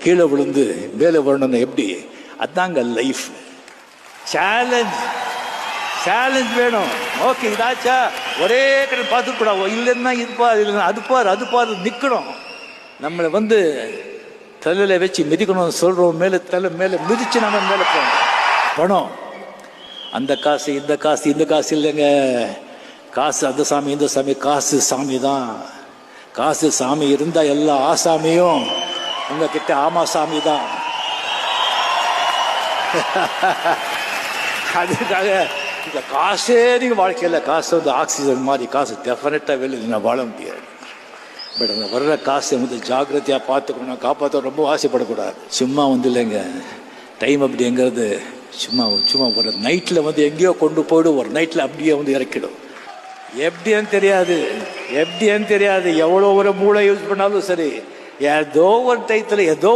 கீழே விழுந்து மேலே வரணும்னு எப்படி? அதாங்க லைஃப். சேலஞ்ச் வேணும். ஓகே, இதாச்சா ஒரே கடை பார்த்துக்கூடாது, இல்லைன்னா இது பாரு, இல்லைன்னா அது பாரு நிற்கணும். நம்மளை தலையில் வச்சு மிதிக்கணும் சொல்கிறோம், தலை மேலே மிதிச்சு நம்ம மேலே போகணும். பணம், அந்த காசு இந்த காசு இல்லைங்க. காசு அந்த சாமி இந்த சாமி, காசு சாமி தான். காசு சாமி இருந்தால் எல்லா ஆசாமியும் உங்ககிட்ட ஆமா சாமி தான். அதுக்காக இந்த காசே நீங்கள் வாழ்க்கையில், காசு ஆக்சிஜன் மாதிரி, காசு டெஃபினட்டாக வெளியில் வாழ முடியாது. பட் அந்த வர்ற காசை ஜாக்கிரதையாக பார்த்துக்கணும், காப்பாற்ற ரொம்ப ஆசைப்படக்கூடாது. சும்மா இல்லைங்க, டைம் அப்படிங்கிறது சும்மா ஒரு நைட்டில் எங்கேயோ கொண்டு போய்டும், ஒரு நைட்டில் அப்படியே இறக்கிடும். எப்படின்னு தெரியாது, எவ்வளோ ஒரு மூளை யூஸ் பண்ணாலும் சரி, ஏதோ ஒரு டயத்தில் ஏதோ